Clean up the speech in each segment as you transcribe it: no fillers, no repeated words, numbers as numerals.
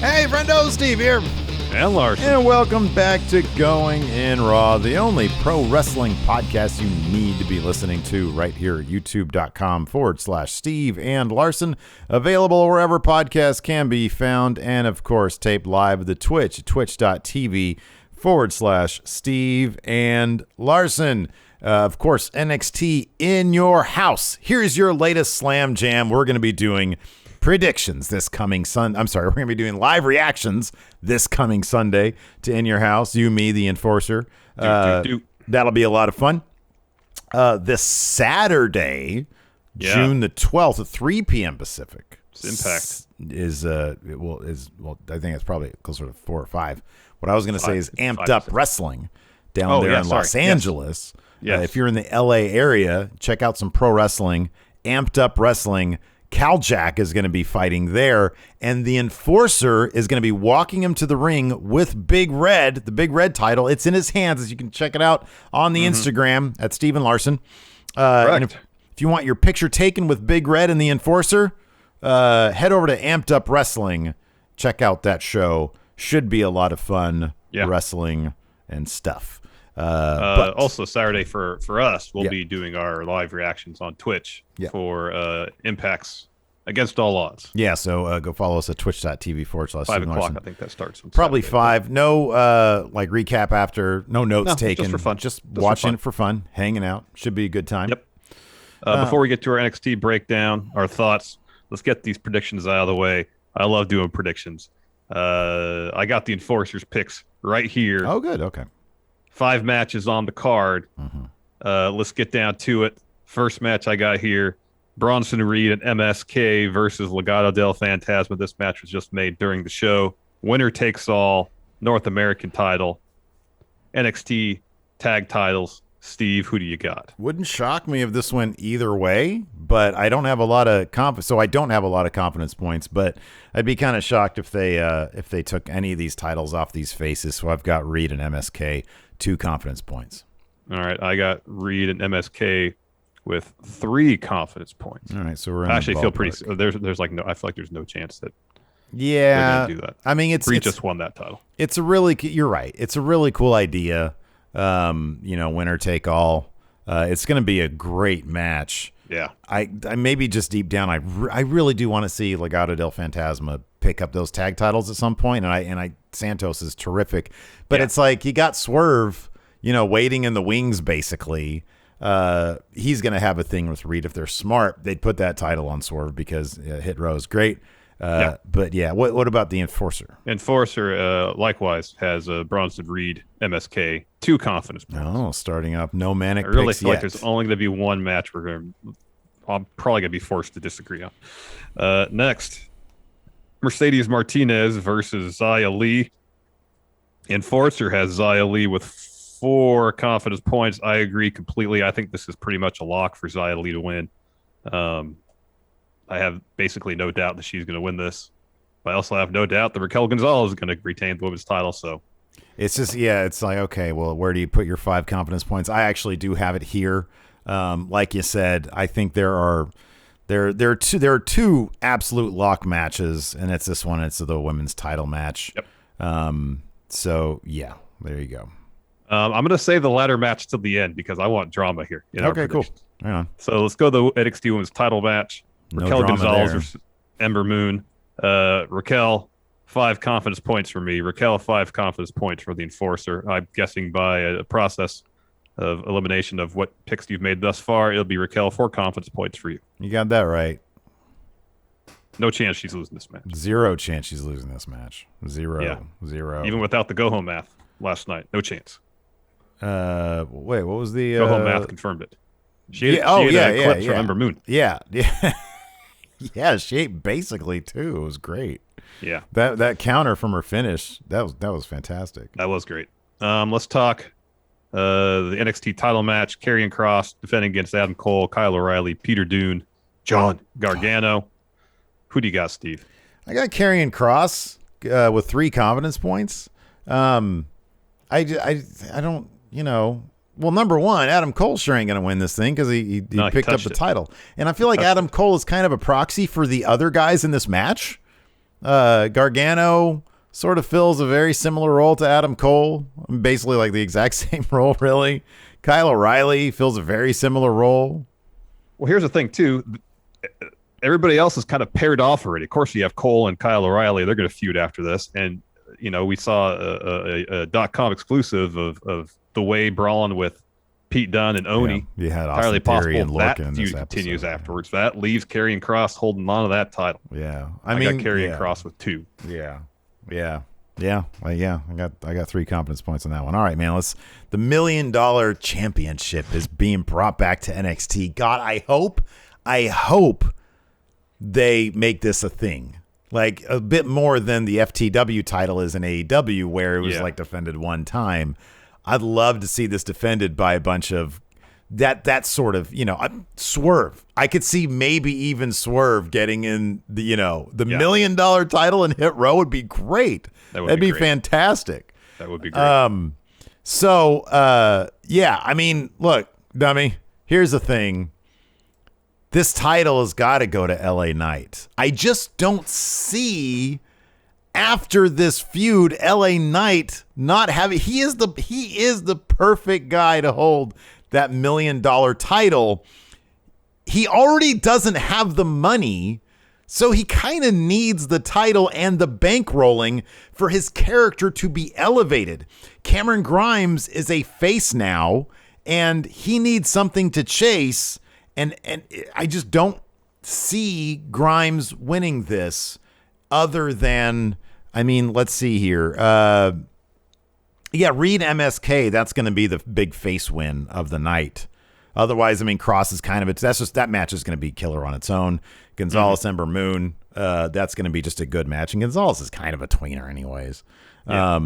Hey, friendo, Steve here. And Larson. And welcome back to Going in Raw, the only pro wrestling podcast you need to be listening to right here at youtube.com/Steve and Larson. Available wherever podcasts can be found. And, of course, taped live at the Twitch at twitch.tv/Steve and Larson. Of course, NXT in your house. Here's your latest Slam Jam. We're going to be doing predictions this coming Sunday. I'm sorry, we're going to be doing live reactions this coming Sunday to In Your House. You, me, the Enforcer. That'll be a lot of fun. This Saturday, June the 12th at 3 p.m. Pacific. Impact is I think it's probably closer to 4 or 5. What I was going to say is Amped Up Wrestling down there in Los Angeles. Yes. If you're in the LA area, check out some pro wrestling. Amped Up Wrestling. Caljack is going to be fighting there, and the Enforcer is going to be walking him to the ring with Big Red, the Big Red title. It's in his hands, as you can check it out on the Instagram at Steven Larson. And if you want your picture taken with Big Red and the Enforcer, head over to Amped Up Wrestling. Check out that show. Should be a lot of fun wrestling and stuff. But also Saturday for us, we'll be doing our live reactions on Twitch for Impacts Against All Odds. Yeah, so go follow us at twitch.tv/5 o'clock. I think that starts. Probably Saturday. 5. No recap after. No notes taken. Just for fun. Just watching it for fun. Hanging out. Should be a good time. Yep. Before we get to our NXT breakdown, our thoughts, let's get these predictions out of the way. I love doing predictions. I got the Enforcers picks right here. Oh, good. Okay. 5 matches on the card. Let's get down to it. First match I got here, Bronson Reed and MSK versus Legado del Fantasma. This match was just made during the show. Winner takes all, North American title, NXT tag titles. Steve, who do you got? Wouldn't shock me if this went either way, but I don't have a lot of confidence. So I don't have a lot of confidence points, but I'd be kind of shocked if they took any of these titles off these faces. So I've got Reed and MSK 2 confidence points. All right, I got Reed and MSK with 3 confidence points. All right, so we're in I actually feel pretty. There's like no. I feel like there's no chance that. Yeah, they're gonna do that. I mean, Reed just won that title. It's a really. You're right. It's a really cool idea. Winner take all. It's going to be a great match. Yeah. I maybe just deep down, I really do want to see Legado del Fantasma pick up those tag titles at some point. And Santos is terrific, but it's like you got Swerve, waiting in the wings basically. He's going to have a thing with Reed. If they're smart, they'd put that title on Swerve because Hit Row is great. But yeah, what about the Enforcer? Enforcer, likewise, has Bronson Reed, MSK, 2 confidence points. Oh, starting up. No manic I really picks feel yet. like there's only going to be one match I'm probably going to be forced to disagree on. Next, Mercedes Martinez versus Xia Li. Enforcer has Xia Li with 4 confidence points. I agree completely. I think this is pretty much a lock for Xia Li to win. I have basically no doubt that she's going to win this. But I also have no doubt that Raquel Gonzalez is going to retain the women's title. So it's just, it's like, okay, well, where do you put your 5 confidence points? I actually do have it here. Like you said, I think there are 2 absolute lock matches, and it's this one. It's the women's title match. Yep. So yeah, there you go. I'm going to save the ladder match till the end because I want drama here. Okay, cool. Hang on. So let's go to the NXT women's title match. No Raquel drama Gonzalez there. versus Ember Moon. Raquel, 5 confidence points for me. Raquel, 5 confidence points for the Enforcer. I'm guessing by a process of elimination of what picks you've made thus far, it'll be Raquel, 4 confidence points for you. You got that right. No chance she's losing this match. 0 chance she's losing this match. 0. Even without the go-home math last night, no chance. Wait, what was the go-home math confirmed it. She ate a clip from Ember Moon. Yeah. Yeah, she ate basically 2. It was great. Yeah. That counter from her finish, that was fantastic. That was great. Let's talk the NXT title match. Karrion Kross defending against Adam Cole, Kyle O'Reilly, Peter Dunne, John Gargano. Who do you got, Steve? I got Karrion Kross with 3 confidence points. I don't, well, number one, Adam Cole sure ain't going to win this thing because he picked up the title. And I feel like Adam Cole is kind of a proxy for the other guys in this match. Gargano sort of fills a very similar role to Adam Cole. Basically like the exact same role, really. Kyle O'Reilly fills a very similar role. Well, here's the thing, too. Everybody else is kind of paired off already. Of course, you have Cole and Kyle O'Reilly. They're going to feud after this. And, we saw a .com exclusive of the way brawling with Pete Dunne and Oni. Yeah, you had entirely Austin Theory possible and Lorcan that in feud this continues episode, afterwards. That leaves Karrion Kross holding on to that title. Yeah. I got Karrion Kross with 2. Yeah. I got 3 confidence points on that one. All right, man. The $1 million championship is being brought back to NXT. God, I hope they make this a thing. Like a bit more than the FTW title is in AEW, where it was like defended one time. I'd love to see this defended by a bunch of that sort of, Swerve. I could see maybe even Swerve getting in the, the $1 million title in Hit Row would be great. That'd be fantastic. That would be great. Look, dummy, here's the thing. This title has got to go to LA Knight. I just don't see after this feud LA Knight not having. He is the perfect guy to hold that $1 million title. He already doesn't have the money, so he kind of needs the title and the bankrolling for his character to be elevated. Cameron Grimes is a face now, and he needs something to chase. And I just don't see Grimes winning this other than, let's see here. Reed MSK, that's going to be the big face win of the night. Otherwise, Kross is kind of, that match is going to be killer on its own. Gonzalez, Ember Moon, that's going to be just a good match. And Gonzalez is kind of a tweener anyways. Yeah.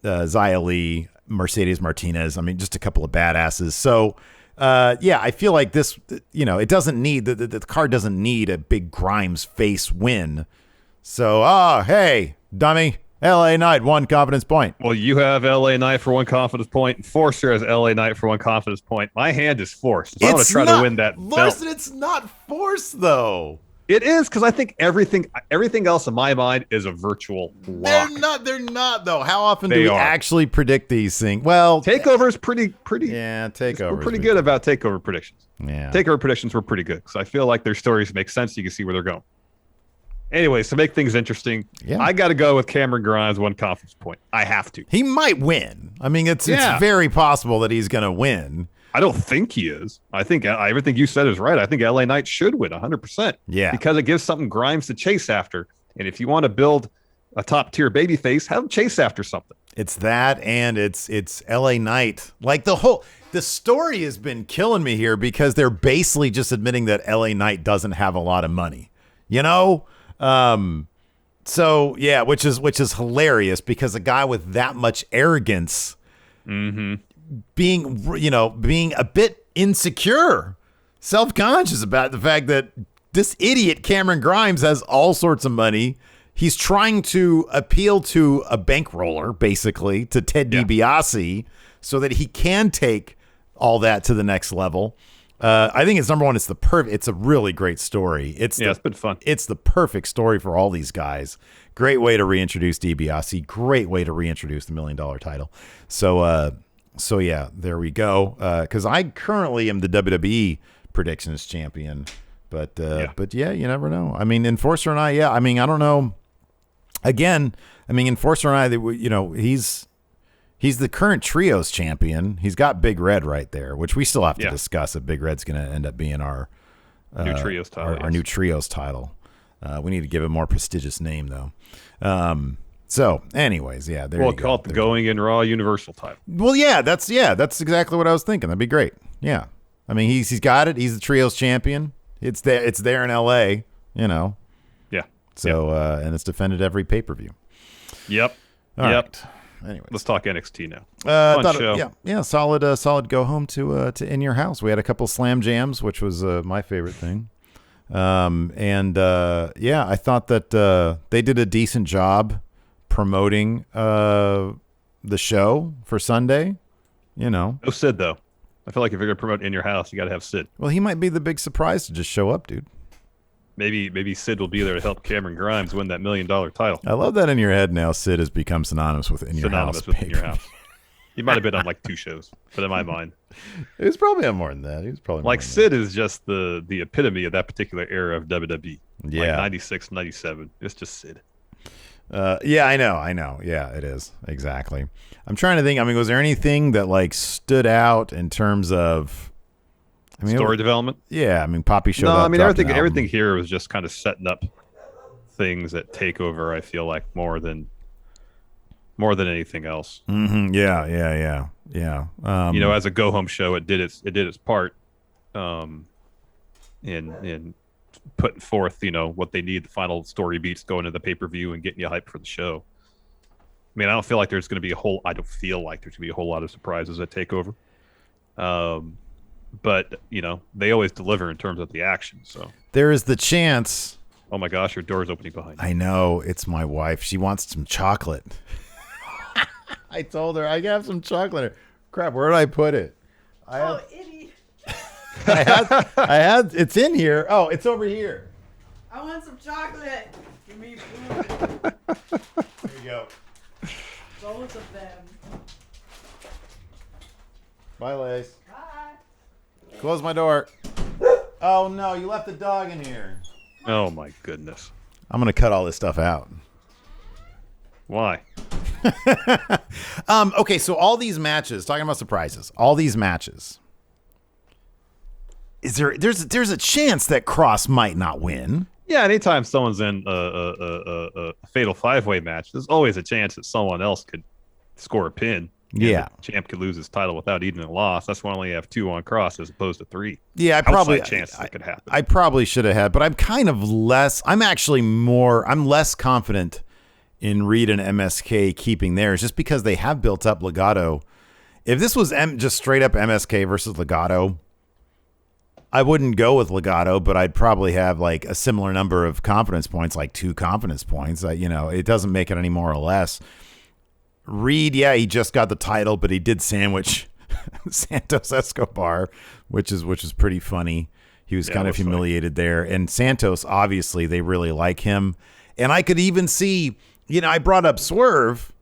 Xia Li, Mercedes Martinez, just a couple of badasses. So, I feel like this, it doesn't need, the card doesn't need a big Grimes face win. So, hey, dummy, LA Knight, 1 confidence point. Well, you have LA Knight for 1 confidence point, and Forster has LA Knight for 1 confidence point. My hand is forced. I want to try to win that Larson, belt. It's not forced, though. It is, because I think everything else in my mind is a virtual lock. They're not though. How often do we actually predict these things? Well, Takeover is pretty. Yeah, Takeover. We're pretty good about Takeover predictions. Yeah, Takeover predictions were pretty good because I feel like their stories make sense. You can see where they're going. Anyways, to make things interesting, I got to go with Cameron Grimes 1 confidence point. I have to. He might win. It's very possible that he's going to win. I don't think he is. I think everything you said is right. I think LA Knight should win 100%. Yeah. Because it gives something Grimes to chase after. And if you want to build a top tier babyface, have him chase after something. It's that, and it's LA Knight. Like the story has been killing me here because they're basically just admitting that LA Knight doesn't have a lot of money. So yeah, which is hilarious because a guy with that much arrogance, being a bit insecure, self-conscious about the fact that this idiot Cameron Grimes has all sorts of money. He's trying to appeal to a bankroller, basically, to Ted DiBiase, so that he can take all that to the next level. I think it's number one. It's a really great story. It's been fun. It's the perfect story for all these guys. Great way to reintroduce DiBiase. Great way to reintroduce the $1 million title. So yeah, there we go. Because I currently am the WWE predictions champion, but you never know. Enforcer and I don't know. Again, Enforcer and I, he's the current trios champion. He's got Big Red right there, which we still have to discuss if Big Red's going to end up being our new trios title. Our new trios title. We need to give it a more prestigious name though. So, anyways, there you go. We'll call it the Going in Raw Universal title. Well, that's exactly what I was thinking. That'd be great. Yeah, he's got it. He's the trios champion. It's there in LA. Yeah. So, and it's defended every pay-per-view. Yep. All right. Anyways, let's talk NXT now. Fun show. Solid go home to In Your House. We had a couple slam jams, which was my favorite thing. I thought that they did a decent job promoting the show for Sunday. No Sid though. I feel like if you're gonna promote In Your House, you got to have Sid. Well, he might be the big surprise to just show up, dude. Maybe Sid will be there to help Cameron Grimes win that $1 million title. I love that in your head now. Sid has become synonymous with In Your House. With In Your House. He might have been on like 2 shows, but in my mind, it was probably on more than that. He was probably like Sid is just the epitome of that particular era of WWE. Yeah, like 96, 97. It's just Sid. Yeah, I know. Yeah, it is exactly. I'm trying to think. I mean, was there anything that like stood out in terms of? I mean, story development. Yeah, I mean, Poppy showed up. No, I mean everything here was just kind of setting up things at Takeover. I feel like more than anything else. Mm-hmm. Yeah. You know, as a go home show, it did its part, in putting forth, you know, what they need, the final story beats going to the pay per view and getting you hyped for the show. I mean, I don't feel like there's going to be a whole lot of surprises at Takeover. But you know, they always deliver in terms of the action. So there is the chance. Oh my gosh, your door's opening behind you. I know, it's my wife. She wants some chocolate. I told her I have some chocolate. Crap, where did I put it? Idiot. I had. It's in here. Oh, it's over here. I want some chocolate. Give me food. There you go. Both of them. Bye, Lace. Bye. Close my door. Oh no, you left the dog in here. Oh my goodness. I'm gonna cut all this stuff out. Why? Okay, so all these matches, talking about surprises, all these matches. There's a chance that Kross might not win. Yeah, anytime someone's in a fatal 5-way match, there's always a chance that someone else could score a pin. Yeah, the champ could lose his title without even a loss. That's why I only have 2 on Kross as opposed to 3. Yeah, that could happen. I probably should have had, but I'm kind of less. I'm less confident in Reed and MSK keeping theirs, just because they have built up Legado. If this was just straight up MSK versus Legado, I wouldn't go with Legado, but I'd probably have like a similar number of confidence points, like 2 confidence points. You know, it doesn't make it any more or less. Reed, yeah, he just got the title, but he did sandwich Santos Escobar, which is pretty funny. He was kind of humiliated there. And Santos, obviously, they really like him. And I could even see, you know, I brought up Swerve,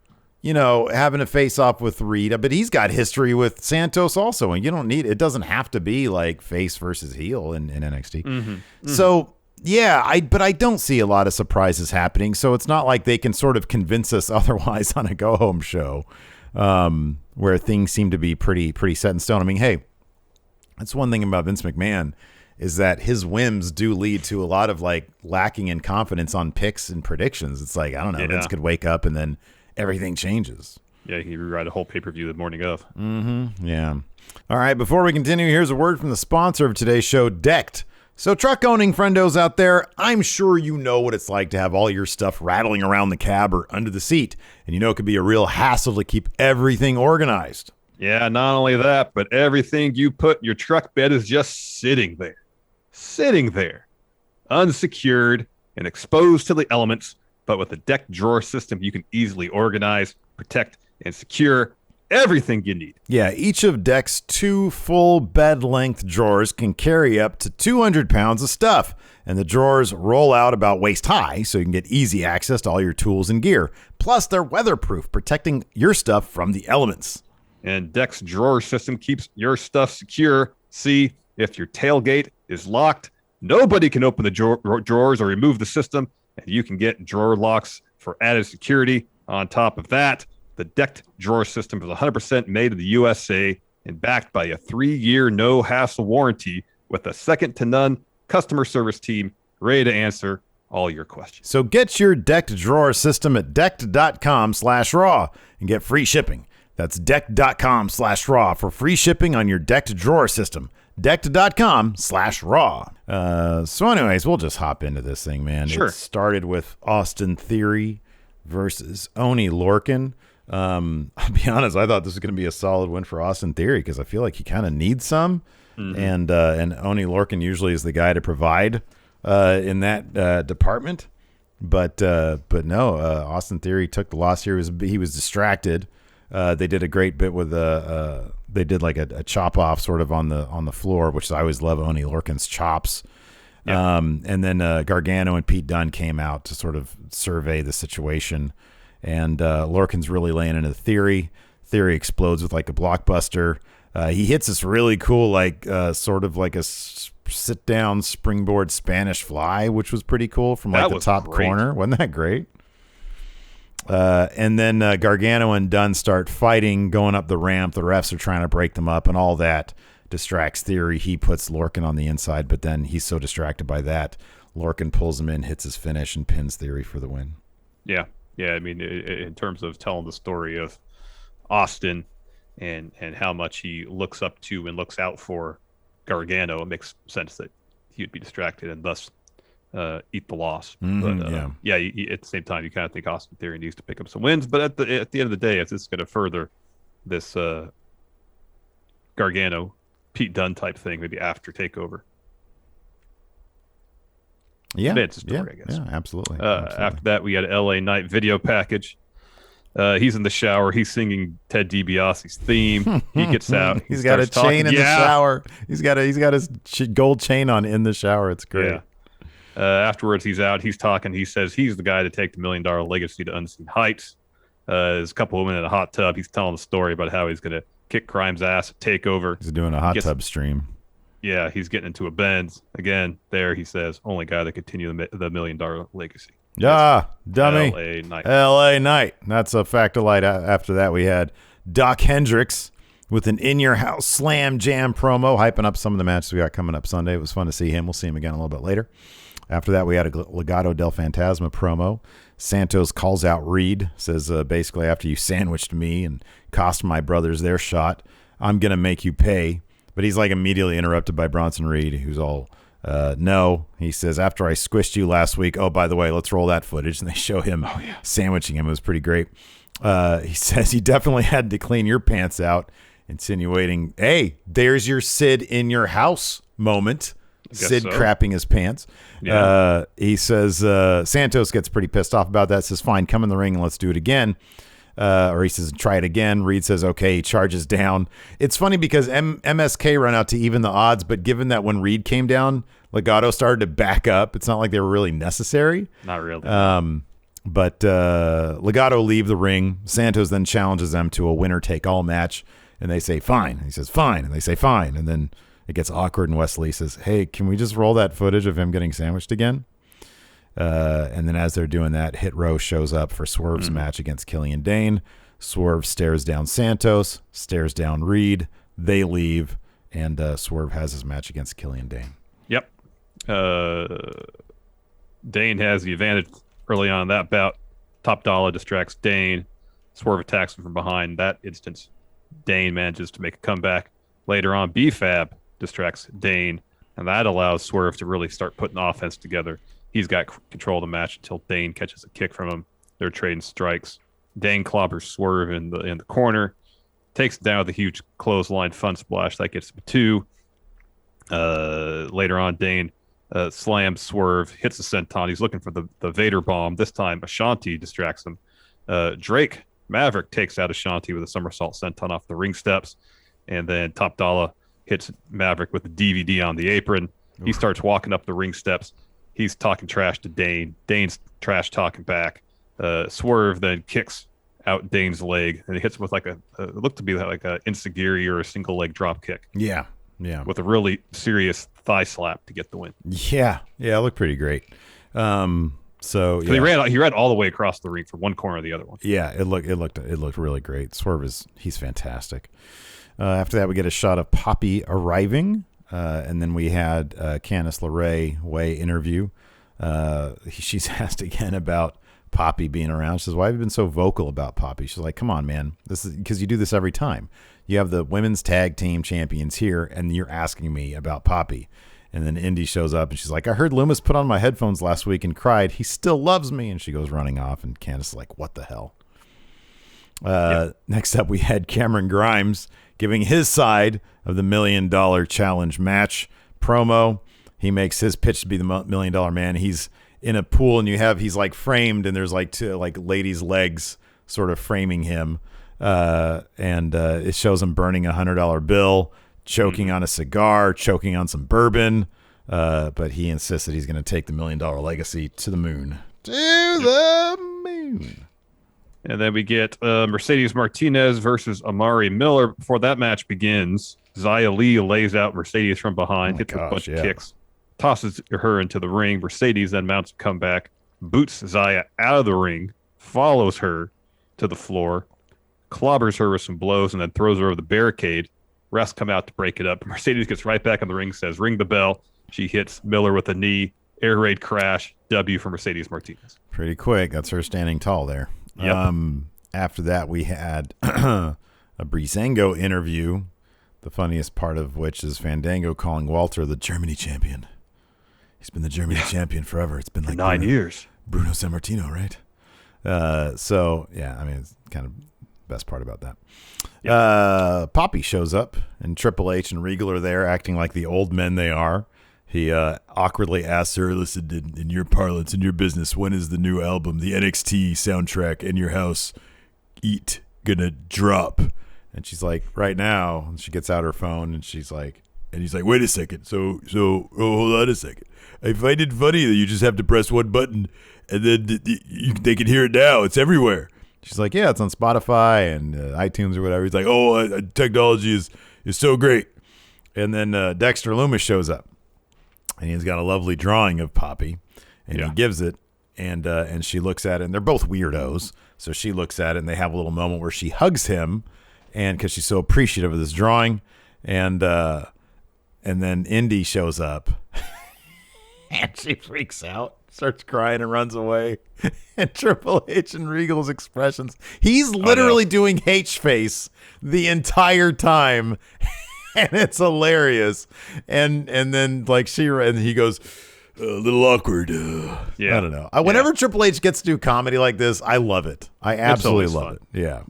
you know, having a face off with Reed, but he's got history with Santos also. And you don't need, it doesn't have to be like face versus heel in NXT. Mm-hmm. So, yeah, but I don't see a lot of surprises happening. So it's not like they can sort of convince us otherwise on a go home show, where things seem to be pretty set in stone. I mean, hey, that's one thing about Vince McMahon, is that his whims do lead to a lot of like lacking in confidence on picks and predictions. It's like, I don't know, Vince could wake up and then everything changes. Yeah, he rewrite a whole pay-per-view the morning of. Mm-hmm. Yeah. All right, before we continue, here's a word from the sponsor of today's show, Decked. So truck owning friendos out there, I'm sure you know what it's like to have all your stuff rattling around the cab or under the seat. And you know it can be a real hassle to keep everything organized. Yeah, not only that, but everything you put in your truck bed is just sitting there, unsecured and exposed to the elements. But with a decked drawer system, you can easily organize, protect, and secure everything you need. Yeah, each of Deck's 2 full bed-length drawers can carry up to 200 pounds of stuff. And the drawers roll out about waist high, so you can get easy access to all your tools and gear. Plus, they're weatherproof, protecting your stuff from the elements. And Deck's drawer system keeps your stuff secure. See, if your tailgate is locked, nobody can open the drawers or remove the system, and you can get drawer locks for added security. On top of that, the Decked drawer system is 100% made in the USA and backed by a 3-year no-hassle warranty with a second-to-none customer service team ready to answer all your questions. So get your Decked drawer system at decked.com/raw and get free shipping. That's decked.com/raw for free shipping on your Decked drawer system. Decked.com/raw. So anyways, we'll just hop into this thing, man. Sure. It started with Austin Theory versus Oni Lorcan. I'll be honest, I thought this was going to be a solid win for Austin Theory because I feel like he kind of needs some. Mm-hmm. And Oni Lorcan usually is the guy to provide in that department. But no, Austin Theory took the loss here. He was distracted. They did a great bit with they did like a chop off sort of on the floor, which I always love Oni Lorcan's chops. Yeah. And then Gargano and Pete Dunne came out to sort of survey the situation. And Lorcan's really laying into Theory. Theory explodes with like a blockbuster. He hits this really cool, like sort of like a sit-down springboard Spanish fly, which was pretty cool from like the top corner. Wasn't that great? And then Gargano and Dunne start fighting, going up the ramp. The refs are trying to break them up, and all that distracts Theory. He puts Lorcan on the inside, but then he's so distracted by that, Lorcan pulls him in, hits his finish, and pins Theory for the win. Yeah. I mean, in terms of telling the story of Austin and how much he looks up to and looks out for Gargano, it makes sense that he would be distracted and thus eat the loss. But at the same time, you kind of think Austin Theory needs to pick up some wins. But at the end of the day, if this is going to further this Gargano Pete Dunne type thing, maybe after Takeover. Yeah, it's a story, I guess. Yeah, absolutely. After that, we had an LA Knight video package. He's in the shower. He's singing Ted DiBiase's theme. He gets out. He's got a chain in the shower. He's got his gold chain on in the shower. It's great. Yeah. Afterwards, he's out. He's talking. He says he's the guy to take the $1 million legacy to unseen heights. There's a couple of women in a hot tub. He's telling the story about how he's going to kick Crime's ass at Takeover. He's doing a hot tub stream. Yeah, he's getting into a Benz. Again, there he says, only guy that continue the $1 million legacy. Yeah, dummy. LA Knight. That's a fact of light. After that, we had Doc Hendricks with an in-your-house slam jam promo, hyping up some of the matches we got coming up Sunday. It was fun to see him. We'll see him again a little bit later. After that, we had a Legado del Fantasma promo. Santos calls out Reed, says basically, after you sandwiched me and cost my brothers their shot, I'm going to make you pay. But he's like immediately interrupted by Bronson Reed, who's all, no. He says, after I squished you last week, oh, by the way, let's roll that footage. And they show him sandwiching him. It was pretty great. He says he definitely had to clean your pants out, insinuating, hey, there's your Sid in your house moment. Sid crapping his pants. Yeah. He says Santos gets pretty pissed off about that. Says, fine, come in the ring and let's do it again. Or he says, try it again. Reed says, okay. He charges down. It's funny because MSK run out to even the odds, but given that when Reed came down, Legado started to back up. It's not like they were really necessary. Not really. But Legado leave the ring. Santos then challenges them to a winner-take-all match, and they say, fine. And he says, fine. And they say, fine. And then it gets awkward, and Wesley says, hey, can we just roll that footage of him getting sandwiched again? And then as they're doing that, Hit Row shows up for Swerve's match against Killian Dain. Swerve stares down Santos, stares down Reed. They leave, and Swerve has his match against Killian Dain. Yep. Dain has the advantage early on in that bout. Top Dollar distracts Dain. Swerve attacks him from behind. That instance, Dain manages to make a comeback. Later on, B-Fab distracts Dain, and that allows Swerve to really start putting offense together. He's got control of the match until Dain catches a kick from him. They're trading strikes. Dain clobbers Swerve in the corner, takes it down with a huge clothesline fun splash. That gets him 2. Later on, Dain slams Swerve, hits the senton. He's looking for the Vader bomb. This time, Ashanti distracts him. Drake Maverick takes out Ashanti with a somersault senton off the ring steps. And then Top Dollar hits Maverick with the DVD on the apron. He starts walking up the ring steps. He's talking trash to Dain. Dain's trash talking back. Swerve then kicks out Dain's leg, and he hits him with it looked to be like a ensigiri or a single leg drop kick. Yeah. With a really serious thigh slap to get the win. Yeah, it looked pretty great. So he ran all the way across the ring from one corner to the other one. Yeah, it looked really great. Swerve he's fantastic. After that, we get a shot of Poppy arriving. And then we had Candice LeRae Way interview. She's asked again about Poppy being around. She says, why have you been so vocal about Poppy? She's like, come on, man. This is because you do this every time. You have the women's tag team champions here, and you're asking me about Poppy. And then Indy shows up, and she's like, I heard Lumis put on my headphones last week and cried. He still loves me. And she goes running off, and Candice is like, what the hell? Next up, we had Cameron Grimes giving his side of the $1 million challenge match promo. He makes his pitch to be the $1 million man. He's in a pool, and he's like framed, and there's like two like ladies' legs sort of framing him. And it shows him burning $100 bill, choking on a cigar, choking on some bourbon. but he insists that he's going to take the $1 Million Legacy to the moon. To the moon. And then we get Mercedes Martinez versus Amari Miller. Before that match begins, Xia Li lays out Mercedes from behind, hits a bunch of kicks, tosses her into the ring. Mercedes then mounts a comeback, boots Xia out of the ring, follows her to the floor, clobbers her with some blows, and then throws her over the barricade. Refs come out to break it up. Mercedes gets right back in the ring, says, ring the bell. She hits Miller with a knee, air raid crash, W for Mercedes Martinez. Pretty quick. That's her standing tall there. Yep. After that, we had a Breezango interview, the funniest part of which is Fandango calling Walter the Germany champion. He's been the Germany champion forever. It's been like 9 years. Bruno Sammartino, right? So, yeah, I mean, it's kind of best part about that. Yep. Poppy shows up, and Triple H and Regal are there acting like the old men they are. He awkwardly asks her, listen, in your parlance, in your business, when is the new album, the NXT soundtrack in your house, gonna drop? And she's like, right now. And she gets out her phone, and he's like, wait a second. So hold on a second. I find it funny that you just have to press one button, and then they can hear it now. It's everywhere. She's like, yeah, it's on Spotify and iTunes or whatever. He's like, technology is so great. And then Dexter Lumis shows up. And he's got a lovely drawing of Poppy, and he gives it, and she looks at it, and they're both weirdos. So she looks at it, and they have a little moment where she hugs him, and because she's so appreciative of this drawing, and then Indy shows up, and she freaks out, starts crying, and runs away. And Triple H and Regal's expressions, he's literally doing H-face the entire time. And it's hilarious, and then like and he goes a little awkward. I don't know. Whenever Triple H gets to do comedy like this, I love it. I absolutely love it. Yeah,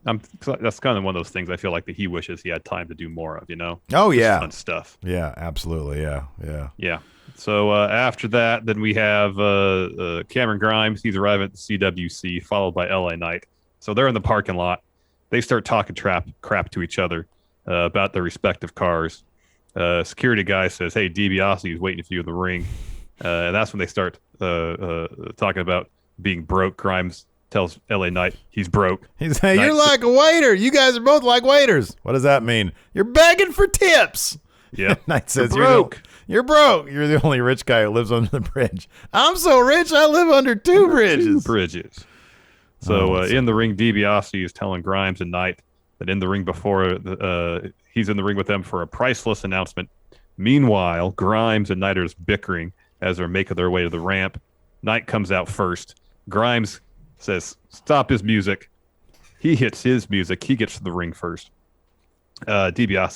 that's kind of one of those things I feel like that he wishes he had time to do more of. Oh yeah, fun stuff. Yeah, absolutely. Yeah. So after that, then we have Cameron Grimes. He's arriving at the CWC, followed by LA Knight. So they're in the parking lot. They start talking crap to each other. About their respective cars. Security guy says, hey, DiBiase is waiting for you in the ring. And that's when they start talking about being broke. Grimes tells LA Knight he's broke. He's saying, you're like a waiter. You guys are both like waiters. What does that mean? You're begging for tips. Yeah. Knight says, you're broke. You're broke. You're the only rich guy who lives under the bridge. I'm so rich, I live under two bridges. So in the ring, DiBiase is telling Grimes and Knight that in the ring before he's in the ring with them for a priceless announcement. Meanwhile, Grimes and Knight are bickering as they're making their way to the ramp. Knight comes out first. Grimes says, stop his music. He hits his music. He gets to the ring first. DiBiase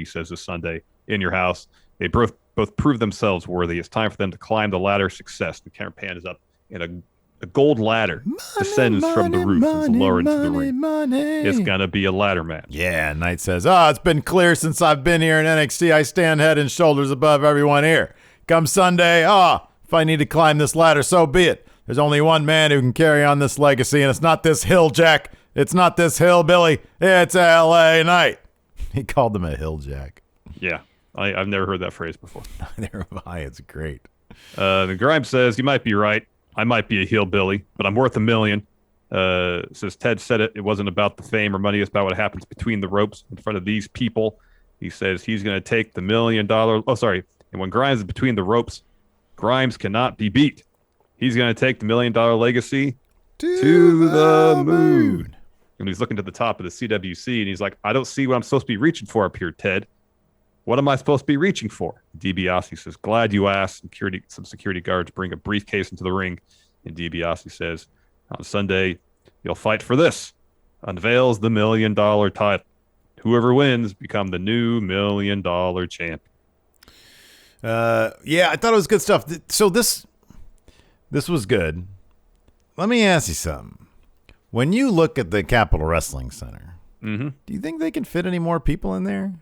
says this Sunday, in your house. They both prove themselves worthy. It's time for them to climb the ladder of success. The camera pan is up in a gold ladder descends from the roof and is lowered into the ring. It's going to be a ladder match. Yeah, Knight says, it's been clear since I've been here in NXT. I stand head and shoulders above everyone here. Come Sunday, if I need to climb this ladder, so be it. There's only one man who can carry on this legacy, and it's not this hill, Jack. It's not this hill, Billy. It's LA Knight. He called him a hill, Jack. Yeah, I've never heard that phrase before. Neither have I. It's great. The Grimes says, you might be right. I might be a hillbilly, but I'm worth $1 million. Says Ted said it wasn't about the fame or money. It's about what happens between the ropes in front of these people. He says he's going to take the $1 million. And when Grimes is between the ropes, Grimes cannot be beat. He's going to take the $1 million legacy to the moon. And he's looking to the top of the CWC, and he's like, I don't see what I'm supposed to be reaching for up here, Ted. What am I supposed to be reaching for? DiBiase says, glad you asked. Some security guards bring a briefcase into the ring. And DiBiase says, on Sunday, you'll fight for this. Unveils the $1 million title. Whoever wins become the new $1 million champ. Yeah, I thought it was good stuff. So this was good. Let me ask you something. When you look at the Capitol Wrestling Center, do you think they can fit any more people in there?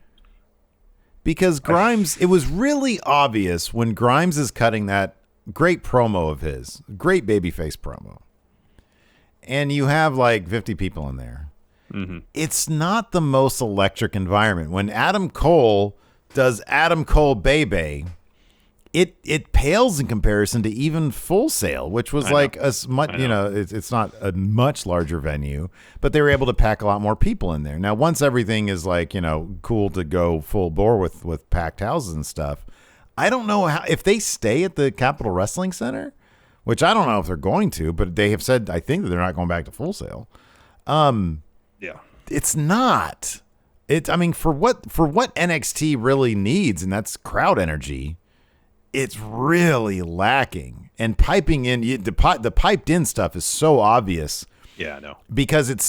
Because Grimes, it was really obvious when Grimes is cutting that great promo of his, great babyface promo, and you have like 50 people in there. It's not the most electric environment. When Adam Cole does Adam Cole Bebe, it pales in comparison to even Full Sail, which was like a much, it's not a much larger venue, but they were able to pack a lot more people in there. Now, once everything is like, cool to go full bore with packed houses and stuff, I don't know if they stay at the Capitol Wrestling Center, which I don't know if they're going to, but they have said, I think, that they're not going back to Full Sail. Yeah. It's not. For what NXT really needs, and that's crowd energy, it's really lacking. And piping in the piped in stuff is so obvious. Yeah, I know. Because it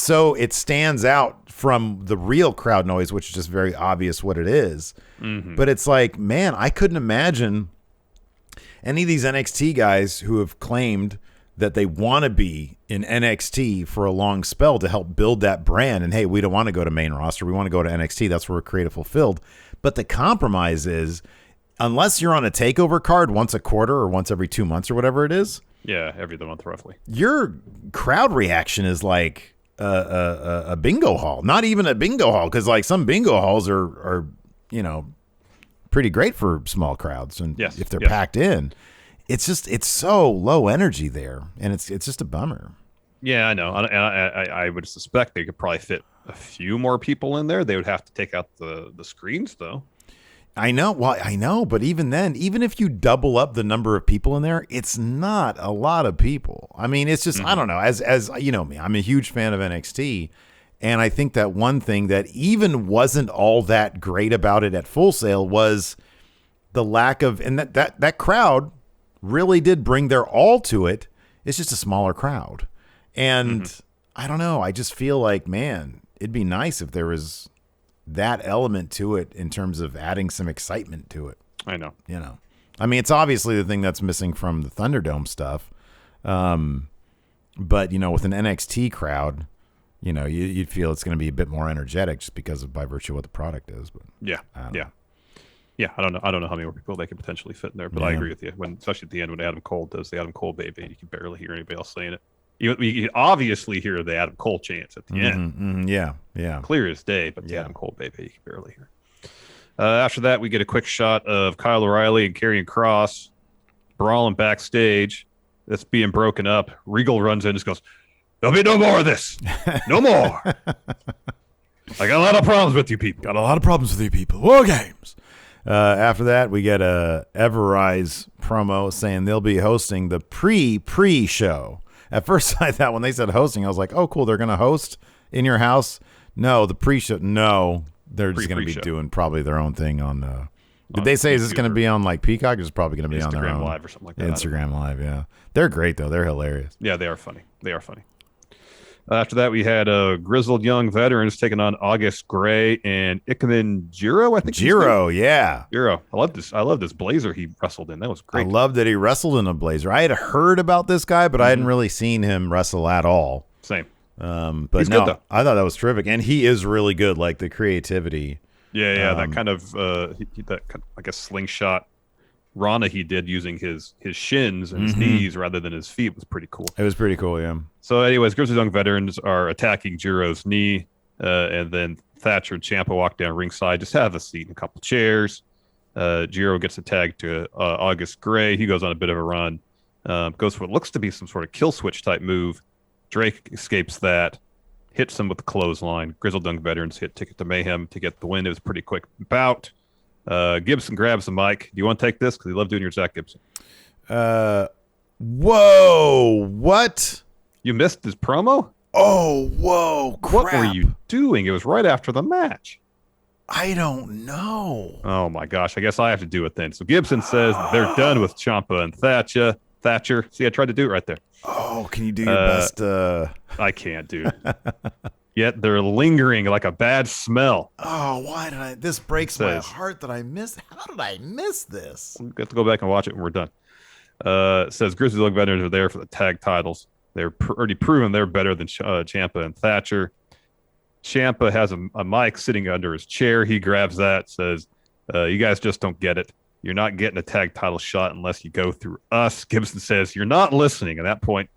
stands out from the real crowd noise, which is just very obvious what it is. Mm-hmm. But it's like, man, I couldn't imagine any of these NXT guys who have claimed that they want to be in NXT for a long spell to help build that brand. And hey, we don't want to go to main roster. We want to go to NXT. That's where we're creative fulfilled. But the compromise is, unless you're on a takeover card once a quarter or once every 2 months or whatever it is. Yeah, every month roughly. Your crowd reaction is like a bingo hall. Not even a bingo hall, because like some bingo halls are pretty great for small crowds, and if they're packed in. It's so low energy there, and it's just a bummer. Yeah, I know. I would suspect they could probably fit a few more people in there. They would have to take out the screens, though. I know. Well, I know, but even then, even if you double up the number of people in there, it's not a lot of people. I mean, it's just, I don't know. As you know me, I'm a huge fan of NXT, and I think that one thing that even wasn't all that great about it at Full Sail was the lack of, and that crowd really did bring their all to it. It's just a smaller crowd. And I don't know. I just feel like, man, it'd be nice if there was that element to it in terms of adding some excitement to it. I know. I mean, it's obviously the thing that's missing from the Thunderdome stuff. But, with an NXT crowd, you'd feel it's going to be a bit more energetic just because by virtue of what the product is. But yeah. I don't know how many more people they could potentially fit in there, but I agree with you. Especially at the end when Adam Cole does the Adam Cole baby, you can barely hear anybody else saying it. You can obviously hear the Adam Cole chants at the end. Yeah. Clear as day, but the Adam Cole baby, you can barely hear. After that, we get a quick shot of Kyle O'Reilly and Karrion Kross brawling backstage. That's being broken up. Regal runs in and just goes, "There'll be no more of this. No more. I got a lot of problems with you people. War games." After that, we get a Everrise promo saying they'll be hosting the pre-show. At first, I thought when they said hosting, I was like, oh, cool, they're going to host in your house? No, the pre-show. No, they're just going to be doing probably their own thing on did they say, is this going to be on like Peacock? It's probably going to be on their own. Instagram Live or something like that. Instagram Live, yeah. They're great, though. They're hilarious. Yeah, they are funny. After that, we had grizzled young veterans taking on August Gray and Ikemen Jiro, I think. Jiro, yeah. Jiro. I love this blazer he wrestled in. That was great. I love that he wrestled in a blazer. I had heard about this guy, but I hadn't really seen him wrestle at all. Same. But he's good, though. I thought that was terrific. And he is really good, like the creativity. Yeah, that kind of, I guess, slingshot Rana he did using his shins and his knees rather than his feet was pretty cool. It was pretty cool, yeah. So anyways, Grizzled Young Veterans are attacking Jiro's knee, and then Thatcher and Ciampa walk down ringside, just have a seat in a couple chairs. Jiro gets a tag to August Gray. He goes on a bit of a run, goes for what looks to be some sort of kill switch type move. Drake escapes that, hits him with the clothesline. Grizzled Young Veterans hit Ticket to Mayhem to get the win. It was a pretty quick bout. Gibson grabs the mic. Do you want to take this? Because you love doing your Zach Gibson. Whoa, what? You missed his promo? Oh, whoa, crap. What were you doing? It was right after the match. I don't know. Oh, my gosh. I guess I have to do it then. So Gibson says they're done with Ciampa and Thatcher. See, I tried to do it right there. Oh, can you do your best? I can't, dude. Yet they're lingering like a bad smell. Oh, why did I? This breaks my heart that I missed. How did I miss this? We have to go back and watch it when we're done. It says Grizzly Young Veterans are there for the tag titles. They're already proven they're better than Ciampa and Thatcher. Ciampa has a mic sitting under his chair. He grabs that, says, you guys just don't get it. You're not getting a tag title shot unless you go through us. Gibson says, you're not listening. At that point,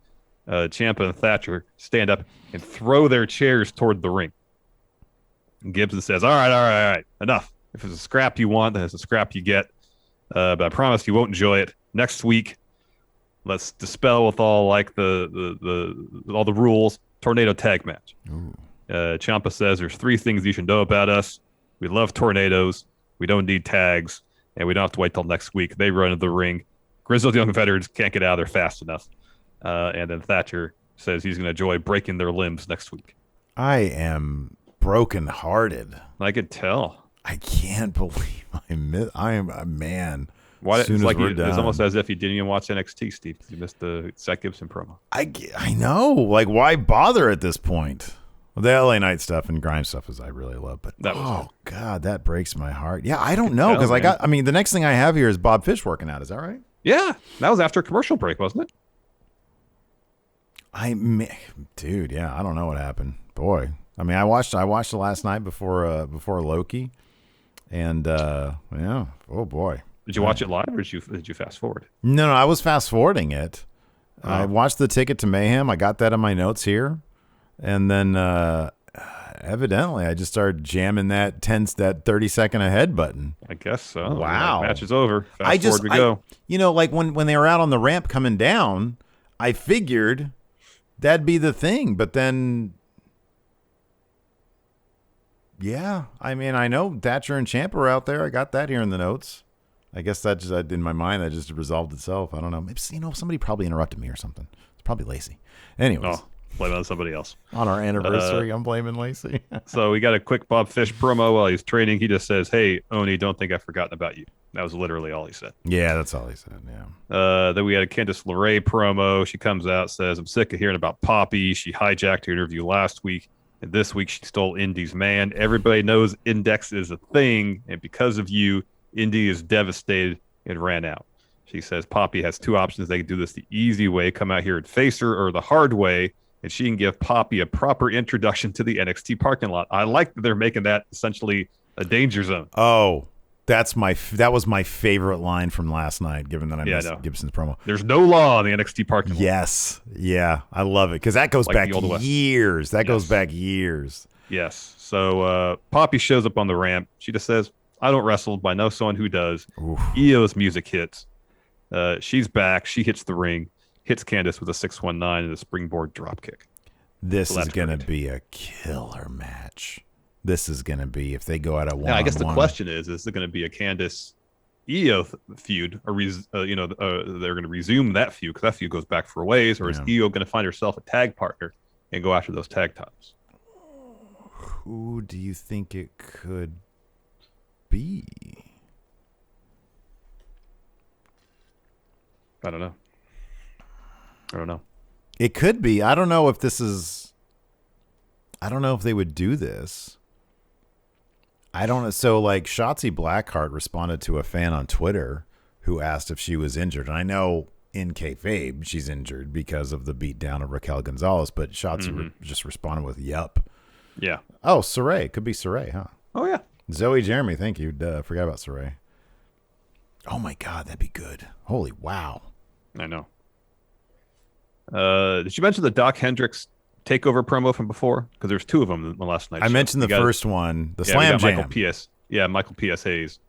Ciampa and Thatcher stand up and throw their chairs toward the ring. And Gibson says, all right, enough. If it's a scrap you want, then it's a scrap you get. But I promise you won't enjoy it. Next week, let's dispel with all like all the rules. Tornado tag match. Ciampa says there's 3 things you should know about us. We love tornadoes. We don't need tags, and we don't have to wait till next week. They run into the ring. Grizzled young veterans can't get out of there fast enough. And then Thatcher says he's going to enjoy breaking their limbs next week. I am brokenhearted. I could tell. I can't believe I am a man. Why? It's It's almost as if you didn't even watch NXT, Steve. You missed the Zach Gibson promo. I know. Like, why bother at this point? Well, the LA Knight stuff and Grime stuff is I really love, but God, that breaks my heart. Yeah, I don't know because the next thing I have here is Bob Fish working out. Is that right? Yeah, that was after a commercial break, wasn't it? Dude, yeah, I don't know what happened. Boy, I mean, I watched it last night before Loki, and yeah, oh boy. Did you watch it live, or did you fast forward? No, I was fast forwarding it. I watched the Ticket to Mayhem. I got that in my notes here, and then evidently I just started jamming that 30-second ahead button. I guess so. Wow, match is over. Fast forward we go. Like when they were out on the ramp coming down, I figured that'd be the thing, but then. Yeah, I mean, I know Thatcher and Ciampa are out there. I got that here in the notes. I guess that just in my mind that just resolved itself. I don't know. Maybe somebody probably interrupted me or something. It's probably Lacey. Anyways, blame it on somebody else. On our anniversary, I'm blaming Lacey. So we got a quick Bob Fish promo while he's training. He just says, "Hey, Oni, don't think I've forgotten about you." That was literally all he said. Yeah, that's all he said. Yeah. Then we had a Candice LeRae promo. She comes out, says, "I'm sick of hearing about Poppy. She hijacked her interview last week. And this week, she stole Indy's man. Everybody knows Index is a thing. And because of you, Indy is devastated and ran out." She says Poppy has 2 options. They can do this the easy way, come out here and face her, or the hard way. And she can give Poppy a proper introduction to the NXT parking lot. I like that they're making that essentially a danger zone. Oh, that was my favorite line from last night, given that I missed Gibson's promo. There's no law in the NXT parking lot. Yes. Yeah. I love it because that goes back years. That goes back years. Yes. So Poppy shows up on the ramp. She just says, "I don't wrestle, but I know someone who does." Oof. EO's music hits. She's back. She hits the ring, hits Candice with a 619 and a springboard dropkick. This is going to be a killer match. This is going to be, if they go out at one. I guess the question is it going to be a Candice EO feud? Or they're going to resume that feud because that feud goes back for a ways, or is EO going to find herself a tag partner and go after those tag titles? Who do you think it could be? I don't know. It could be. I don't know if they would do this. I don't know. So, like, Shotzi Blackheart responded to a fan on Twitter who asked if she was injured. And I know in kayfabe she's injured because of the beatdown of Raquel Gonzalez, but Shotzi just responded with, "Yup." Yeah. Oh, Saray. Could be Saray, huh? Oh, yeah. Zoe Jeremy, thank you. Forgot about Saray. Oh, my God. That'd be good. Holy wow. I know. Did you mention the Doc Hendricks Takeover promo from before? Because there's 2 of them in the last night. I mentioned the first one, the Slam Jam. Michael P.S. Hayes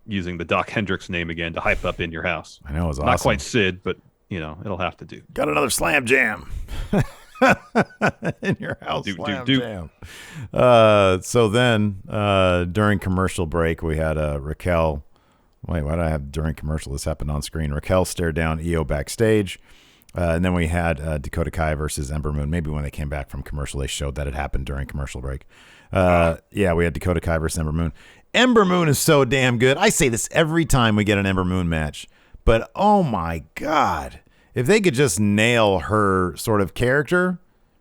using the Doc Hendricks name again to hype up In Your House. I know, it was awesome. Not quite Sid, but, it'll have to do. Got another Slam Jam. In Your House, Slam Jam. So then, during commercial break, we had Raquel. Wait, why did I have during commercial? This happened on screen. Raquel stared down EO backstage. And then we had Dakota Kai versus Ember Moon. Maybe when they came back from commercial, they showed that it happened during commercial break. Yeah, we had Dakota Kai versus Ember Moon. Ember Moon is so damn good. I say this every time we get an Ember Moon match. But, oh, my God. If they could just nail her sort of character,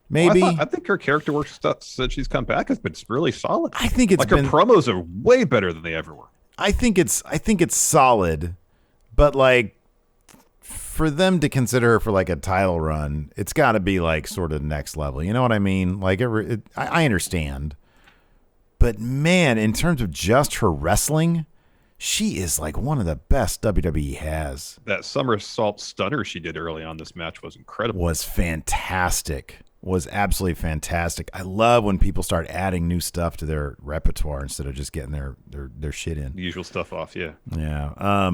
maybe. Well, I think her character work stuff since she's come back has been really solid. I think it's her promos are way better than they ever were. I think it's solid, but like for them to consider her for like a title run, it's got to be like sort of next level. You know what I mean? Like I understand, but man, in terms of just her wrestling, she is like one of the best WWE has. That somersault stunner she did early on this match was incredible. Was fantastic. was absolutely fantastic. I love when people start adding new stuff to their repertoire instead of just getting their shit in. The usual stuff off, yeah. Yeah.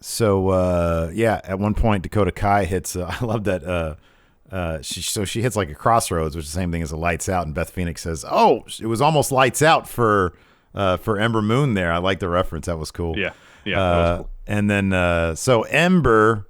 So at one point Dakota Kai hits. I love that. She hits like a crossroads, which is the same thing as a lights out. And Beth Phoenix says, "Oh, it was almost lights out for Ember Moon." There, I like the reference. That was cool. Yeah. That was cool. And then so Ember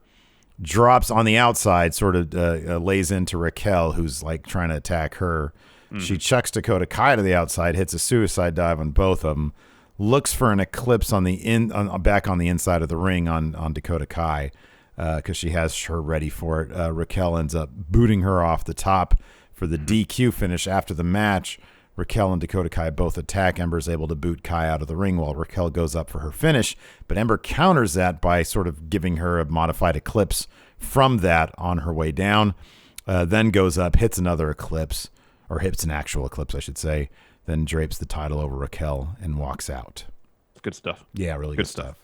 drops on the outside, sort of lays into Raquel, who's like trying to attack her. Mm-hmm. She chucks Dakota Kai to the outside, hits a suicide dive on both of them, looks for an eclipse on the back on the inside of the ring on Dakota Kai because she has her ready for it. Raquel ends up booting her off the top for the DQ finish after the match. Raquel and Dakota Kai both attack. Ember's able to boot Kai out of the ring while Raquel goes up for her finish, but Ember counters that by sort of giving her a modified eclipse from that on her way down, then goes up, hits another eclipse, or hits an actual eclipse, I should say, then drapes the title over Raquel and walks out. Good stuff. Yeah, really good stuff.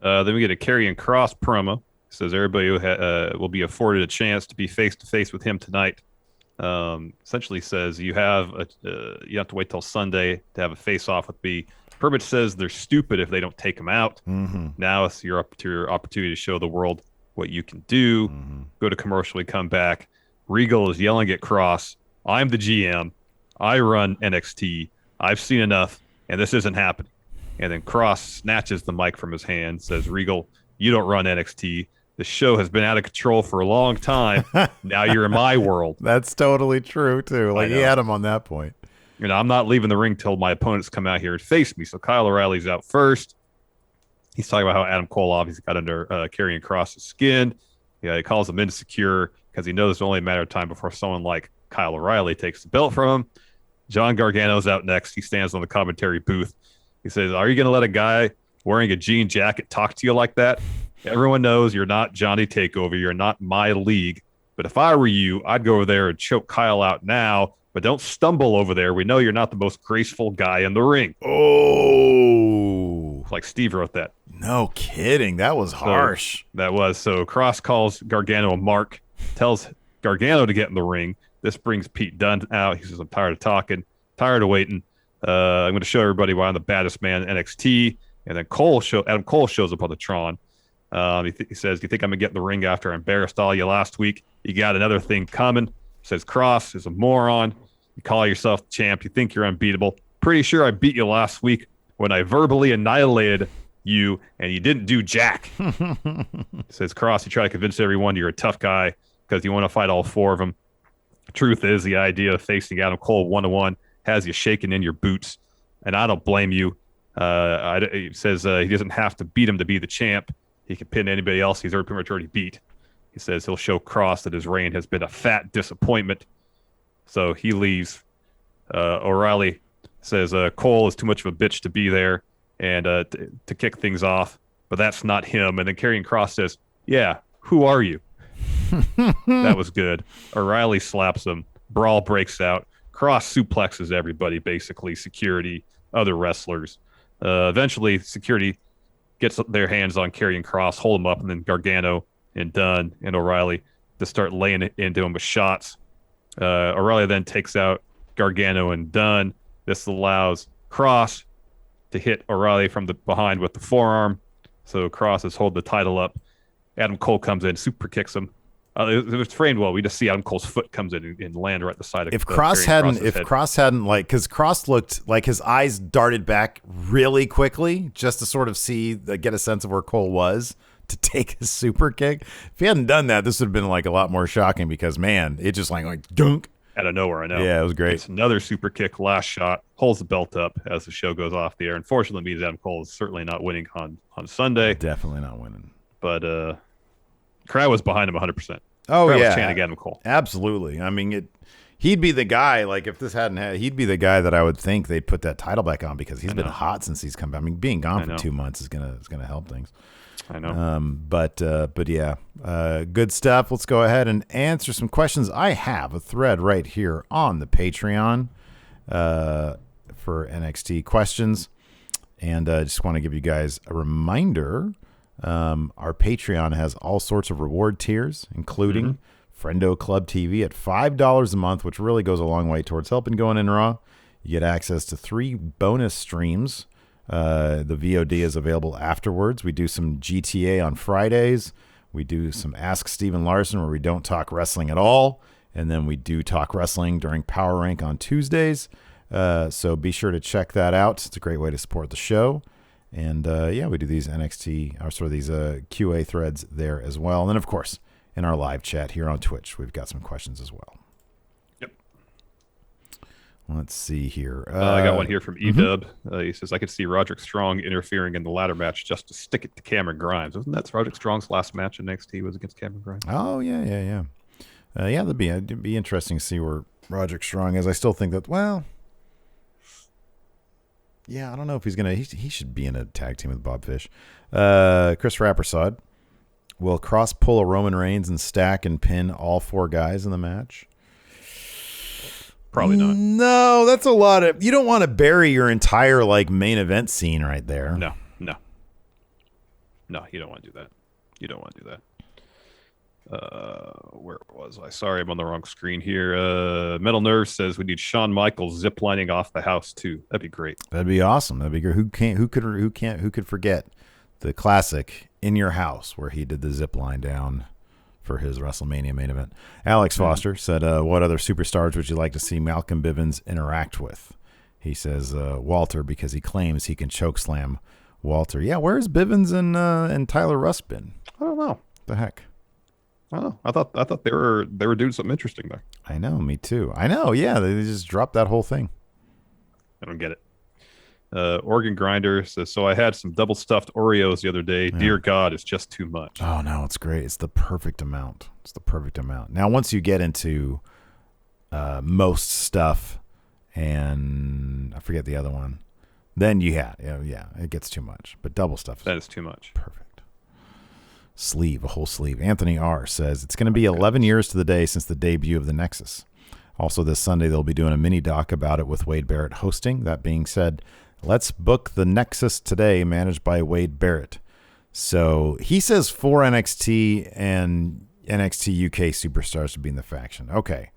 Then we get a Karrion Kross promo. It says everybody will be afforded a chance to be face-to-face with him tonight. Essentially says you have to wait till Sunday to have a face-off with me. Purpose says they're stupid if they don't take him out. Mm-hmm. Now it's your opportunity to show the world what you can do. Mm-hmm. Go to commercial, we come back. Regal is yelling at Kross, "I'm the GM. I run NXT. I've seen enough, and this isn't happening." And then Kross snatches the mic from his hand, says, "Regal, you don't run NXT. The show has been out of control for a long time. Now you're in my world." That's totally true, too. Like, he had him on that point. I'm not leaving the ring till my opponents come out here and face me. So Kyle O'Reilly's out first. He's talking about how Adam Cole obviously got under Karrion Kross's skin. Yeah, he calls him insecure because he knows it's only a matter of time before someone like Kyle O'Reilly takes the belt from him. John Gargano's out next. He stands on the commentary booth. He says, "Are you going to let a guy wearing a jean jacket talk to you like that? Everyone knows you're not Johnny Takeover. You're not my league. But if I were you, I'd go over there and choke Kyle out now. But don't stumble over there. We know you're not the most graceful guy in the ring." Oh. Like Steve wrote that. No kidding. That was harsh. So Kross calls Gargano a mark, tells Gargano to get in the ring. This brings Pete Dunne out. He says, "I'm tired of talking, tired of waiting. I'm going to show everybody why I'm the baddest man in NXT." And then Adam Cole shows up on the Tron. He says, "You think I'm going to get in the ring after I embarrassed all you last week? You got another thing coming." Says Kross is a moron. You call yourself the champ. You think you're unbeatable. Pretty sure I beat you last week when I verbally annihilated you and you didn't do jack. Says Kross, you try to convince everyone you're a tough guy because you want to fight all four of them. Truth is, the idea of facing Adam Cole 1-1 has you shaking in your boots, and I don't blame you. He says he doesn't have to beat him to be the champ. He can pin anybody else he's pretty much already beat. He says he'll show Kross that his reign has been a fat disappointment. So he leaves. O'Reilly says Cole is too much of a bitch to be there and to kick things off, but that's not him. And then Karrion Kross says, "Yeah, who are you?" That was good. O'Reilly slaps him. Brawl breaks out. Kross suplexes everybody, basically, security, other wrestlers. Eventually, security gets their hands on Karrion Kross, hold him up, and then Gargano and Dunne and O'Reilly to start laying it into him with shots. O'Reilly then takes out Gargano and Dunne. This allows Kross to hit O'Reilly from the behind with the forearm. So Kross is holding the title up. Adam Cole comes in, super kicks him. It was framed well. We just see Adam Cole's foot comes in and land right at the side of Kross hadn't like, because Kross looked like his eyes darted back really quickly just to sort of get a sense of where Cole was to take his super kick. If he hadn't done that, this would have been like a lot more shocking because, man, it just like dunk out of nowhere. I know. Yeah, it was great. It's another super kick, last shot, holds the belt up as the show goes off the air. Unfortunately, means Adam Cole is certainly not winning on Sunday. Definitely not winning. But crowd was behind him 100%. Oh, crowd yeah. was chanting Adam Cole. Absolutely. I mean, he'd be the guy, like, if this hadn't had, he'd be the guy that I would think they'd put that title back on because he's been hot since he's come back. I mean, being gone for 2 months is gonna help things. I know. But yeah, good stuff. Let's go ahead and answer some questions. I have a thread right here on the Patreon for NXT questions. And I just want to give you guys a reminder. Our Patreon has all sorts of reward tiers, including Friendo Club TV at $5 a month, which really goes a long way towards helping Going In Raw. You get access to 3 bonus streams. The VOD is available afterwards. We do some GTA on Fridays. We do some Ask Steven Larson where we don't talk wrestling at all. And then we do talk wrestling during Power Rank on Tuesdays. So be sure to check that out. It's a great way to support the show. And we do these these QA threads there as well. And then, of course, in our live chat here on Twitch, we've got some questions as well. Let's see here. I got one here from Edub. He says, I could see Roderick Strong interfering in the ladder match just to stick it to Cameron Grimes. Wasn't that Roderick Strong's last match in NXT was against Cameron Grimes? Oh, yeah. It'd be interesting to see where Roderick Strong is. I still think that, I don't know if he's going to... He should be in a tag team with Bob Fish. Chris Rappersod. Will Kross pull a Roman Reigns and stack and pin all 4 guys in the match? Probably not. No, that's a lot of... You don't want to bury your entire main event scene right there. No, you don't want to do that. Where was I? Sorry, I'm on the wrong screen here. Metal Nerve says we need Shawn Michaels ziplining off the house too. That'd be great. That'd be awesome. That'd be great. Who could forget the classic In Your House where he did the zip line down for his WrestleMania main event. Alex Foster said, what other superstars would you like to see Malcolm Bivens interact with? He says Walter, because he claims he can chokeslam Walter. Yeah, where's Bivens and Tyler Russ been? I don't know. The heck? I don't know. I thought they were doing something interesting there. I know, me too. I know, yeah. They just dropped that whole thing. I don't get it. Organ Grinder says, so I had some double stuffed Oreos the other day. Yeah. Dear God, it's just too much. Oh, no, it's great. It's the perfect amount. Now, once you get into most stuff and I forget the other one, then it gets too much. But double stuff that is too much. Perfect. A whole sleeve. Anthony R. says, it's going to be 11 years to the day since the debut of the Nexus. Also, this Sunday, they'll be doing a mini doc about it with Wade Barrett hosting. That being said, let's book the Nexus today, managed by Wade Barrett. So he says 4 NXT and NXT UK superstars to be in the faction. Okay.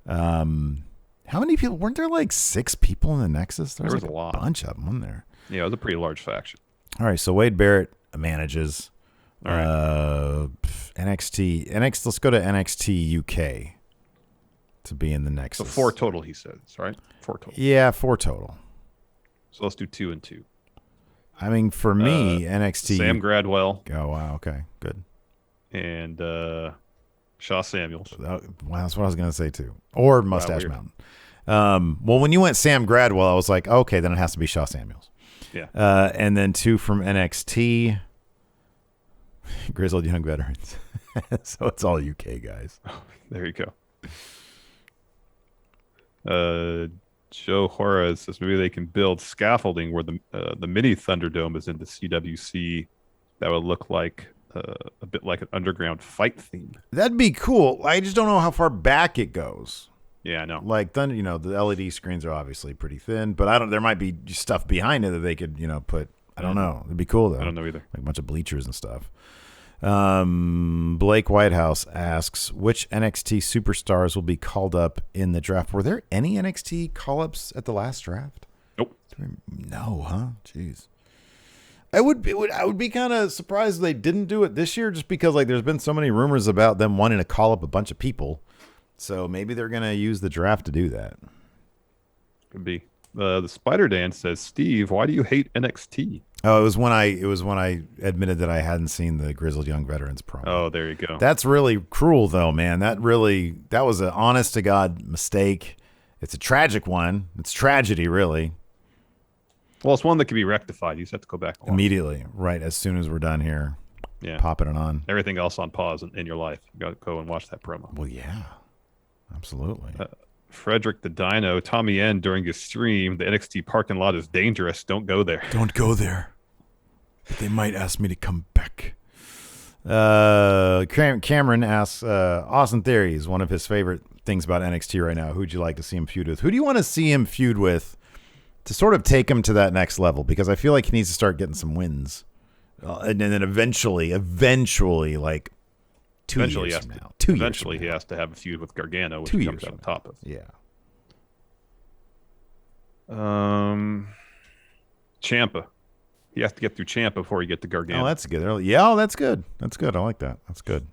How many people? Weren't there 6 people in the Nexus? There was a lot. Bunch of them, wasn't there? Yeah, it was a pretty large faction. All right, so Wade Barrett manages NXT. Let's go to NXT UK to be in the Nexus. So 4 total, he says, right? 4 total. Yeah, 4 total. So let's do 2 and 2. I mean, for me, NXT... Sam Gradwell. Oh, wow. Okay, good. And Shaw Samuels. Well, that's what I was going to say, too. Or Mustache Mountain. Well, when you went Sam Gradwell, I was like, okay, then it has to be Shaw Samuels. Yeah. And then 2 from NXT, Grizzled Young Veterans. So it's all UK guys. There you go. Joe Juarez says maybe they can build scaffolding where the mini Thunderdome is in the CWC. That would look like a bit like an underground fight theme. That'd be cool. I just don't know how far back it goes. Yeah, I know. The LED screens are obviously pretty thin, but there might be stuff behind it that they could, put. I don't know. It'd be cool though. I don't know either. Like a bunch of bleachers and stuff. Blake Whitehouse asks, which NXT superstars will be called up in the draft? Were there any NXT call-ups at the last draft? Nope. No, huh? Jeez. I would be kind of surprised if they didn't do it this year, just because there's been so many rumors about them wanting to call up a bunch of people. So maybe they're gonna use the draft to do that. Could be. The Spider Dan says, Steve, why do you hate NXT? Oh, it was when I admitted that I hadn't seen the Grizzled Young Veterans promo. Oh, there you go. That's really cruel, though, man. That was an honest to God mistake. It's a tragic one. It's tragedy, really. Well, it's one that can be rectified. You just have to go back and watch immediately, right? As soon as we're done here, popping it on. Everything else on pause in your life. You got to go and watch that promo. Well, yeah, absolutely. Frederick the Dino, Tommy N during his stream, the NXT parking lot is dangerous. Don't go there. Don't go there. But they might ask me to come back. Cameron asks, Austin Theory is one of his favorite things about NXT right now. Who'd you like to see him feud with? Who do you want to see him feud with to sort of take him to that next level? Because I feel like he needs to start getting some wins. And then eventually, 2 Eventually, years he from has now. to, 2 years eventually from he now. has to have a feud with Gargano, which 2 he years comes out from on top of. Yeah. Ciampa. He has to get through Ciampa before he get to Gargano. Oh, that's good. Yeah, oh, that's good. That's good. I like that. That's good.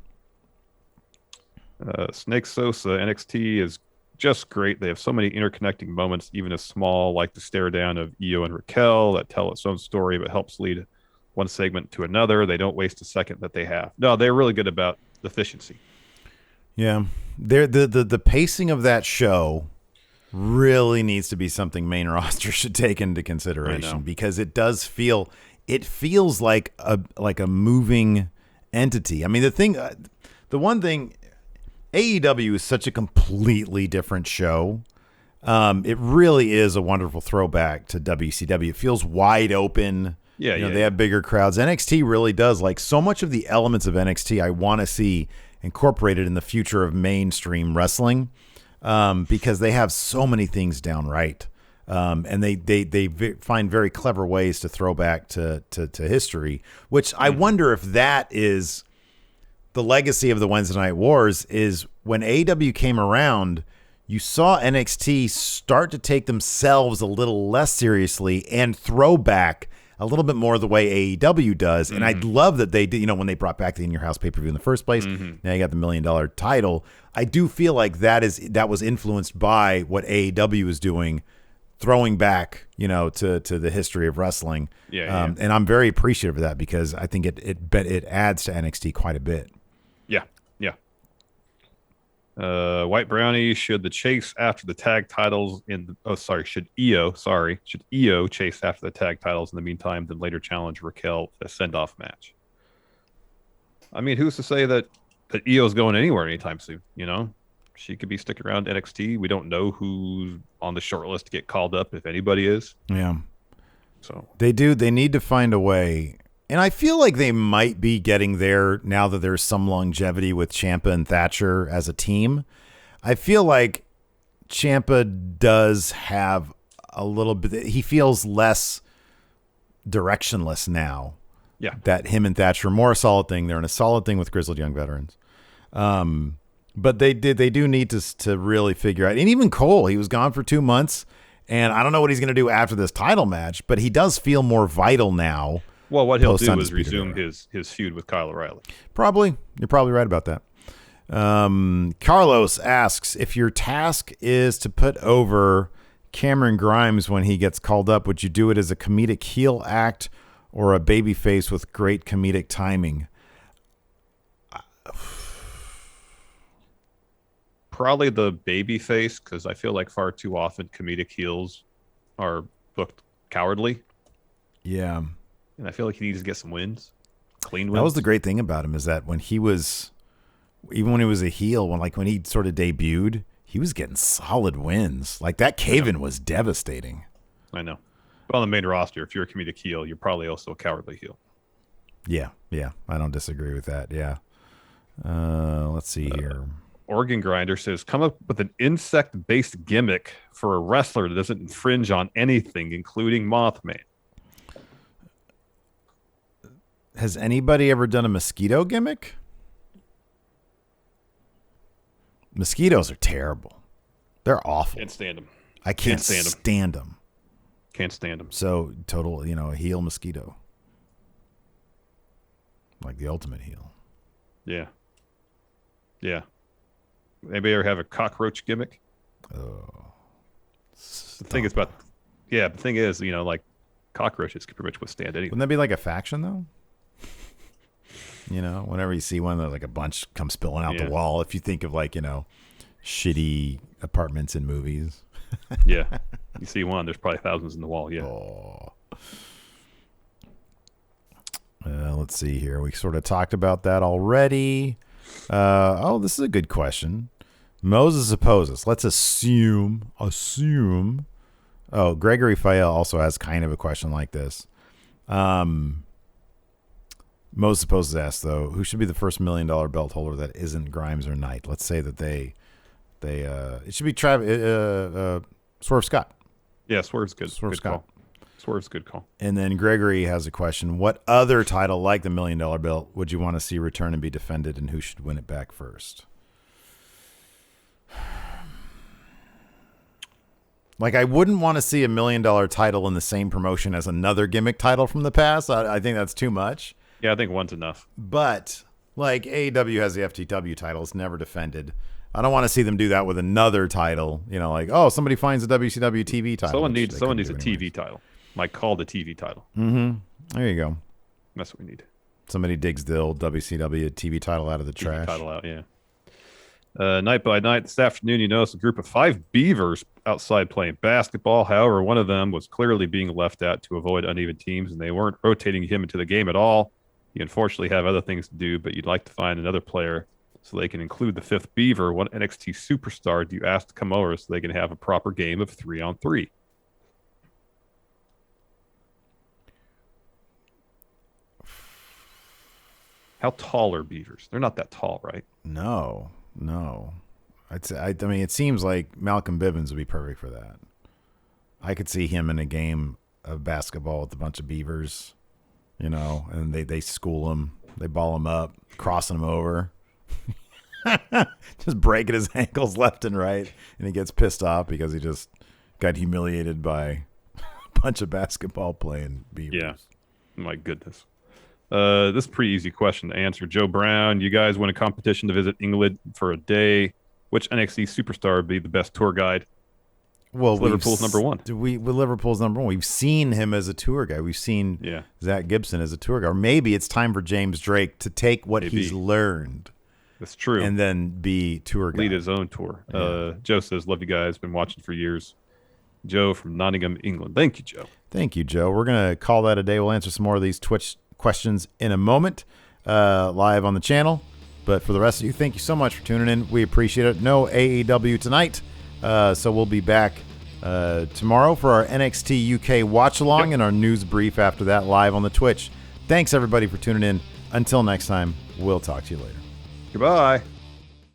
Snake Sosa, NXT is just great. They have so many interconnecting moments, even as small, like the stare down of Io and Raquel that tell its own story, but helps lead one segment to another. They don't waste a second that they have. No, they're really good about efficiency. Yeah. The pacing of that show really needs to be something main roster should take into consideration because it feels like a moving entity. I mean, the one thing, AEW is such a completely different show. It really is a wonderful throwback to WCW. It feels wide open. They have bigger crowds. NXT really does. Like, so much of the elements of NXT I want to see incorporated in the future of mainstream wrestling, because they have so many things down right. And they find very clever ways to throw back to history, which I wonder if that is the legacy of the Wednesday Night Wars. Is when AEW came around, you saw NXT start to take themselves a little less seriously and throw back a little bit more the way AEW does. And I love that they did, when they brought back the In Your House pay-per-view in the first place, now you got the $1 million title. I do feel like that was influenced by what AEW is doing, throwing back, to the history of wrestling. And I'm very appreciative of that because I think it adds to NXT quite a bit. White Brownie, should the chase after the tag titles should Io chase after the tag titles in the meantime, then later challenge Raquel for a send-off match? I mean, who's to say that Io's going anywhere anytime soon? She could be sticking around NXT. We don't know who's on the short list to get called up, if anybody is. Yeah. So they need to find a way. And I feel like they might be getting there now that there's some longevity with Ciampa and Thatcher as a team. I feel like Ciampa does have a little bit. He feels less directionless now. Yeah. That him and Thatcher are more a solid thing. They're in a solid thing with Grizzled Young Veterans. But they do need to really figure out. And even Cole, he was gone for 2 months. And I don't know what he's going to do after this title match, but he does feel more vital now. Well, what he'll do is resume his feud with Kyle O'Reilly. Probably. You're probably right about that. Carlos asks, if your task is to put over Cameron Grimes when he gets called up, would you do it as a comedic heel act or a babyface with great comedic timing? Probably the babyface, because I feel like far too often comedic heels are booked cowardly. Yeah. And I feel like he needs to get some wins, clean wins. That was the great thing about him, is that when he was a heel, when he sort of debuted, he was getting solid wins. Like that Caven was devastating. I know. But on the main roster, if you're a comedic heel, you're probably also a cowardly heel. Yeah. I don't disagree with that. Yeah. Let's see here. Organ Grinder says, come up with an insect-based gimmick for a wrestler that doesn't infringe on anything, including Mothman. Has anybody ever done a mosquito gimmick? Mosquitoes are terrible. They're awful. Can't stand them. I can't stand them. Can't stand them. So total, a heel mosquito. Like the ultimate heel. Yeah. Maybe ever have a cockroach gimmick? Oh. The thing is, like cockroaches can pretty much withstand anything. Wouldn't that be like a faction though? Whenever you see one, there's like a bunch come spilling out the wall. If you think of shitty apartments in movies. Yeah. You see one, there's probably thousands in the wall. Yeah. Oh. Let's see here. We sort of talked about that already. This is a good question. Moses opposes. Let's assume. Oh, Gregory Fael also has kind of a question like this. Moses opposes asks, though, who should be the first $1 million belt holder that isn't Grimes or Knight? Let's say that it should be Swerve Scott. Yeah, Swerve's good. Swerve good Scott. Call. Swerve's a good call. And then Gregory has a question. What other title like the $1 Million Belt would you want to see return and be defended, and who should win it back first? Like, I wouldn't want to see $1 million title in the same promotion as another gimmick title from the past. I think that's too much. Yeah, I think one's enough. But, like, AEW has the FTW title. It's never defended. I don't want to see them do that with another title. You know, like, oh, somebody finds the WCW TV title. Someone needs a TV title. Might call the TV title. Mm-hmm. There you go. That's what we need. Somebody digs the old WCW TV title out of the TV trash. Title out, yeah. Night by night this afternoon, you noticed a group of 5 beavers outside playing basketball. However, one of them was clearly being left out to avoid uneven teams, and they weren't rotating him into the game at all. You unfortunately have other things to do, but you'd like to find another player so they can include the 5th beaver. What NXT superstar do you ask to come over so they can have a proper game of 3-on-3? How tall are beavers? They're not that tall, right? No. I mean, it seems like Malcolm Bivens would be perfect for that. I could see him in a game of basketball with a bunch of beavers, you know, and they school him. They ball him up, crossing him over. Just breaking his ankles left and right. And he gets pissed off because he just got humiliated by a bunch of basketball playing beavers. Yeah. My goodness. This is a pretty easy question to answer. Joe Brown, you guys win a competition to visit England for a day. Which NXT superstar would be the best tour guide? Well, Liverpool's number one. Liverpool's number one. We've seen him as a tour guide. We've seen Zach Gibson as a tour guide. Or maybe it's time for James Drake to take what he's learned. That's true. And then be tour guide. Lead his own tour. Yeah. Joe says, love you guys. Been watching for years. Joe from Nottingham, England. Thank you, Joe. Thank you, Joe. We're going to call that a day. We'll answer some more of these Twitch questions in a moment live on the channel. But for the rest of you, thank you so much for tuning in. We appreciate it. No AEW tonight, so we'll be back tomorrow for our NXT UK watch along and our news brief after that live on the Twitch. Thanks everybody for tuning in. Until next time, we'll talk to you later. Goodbye.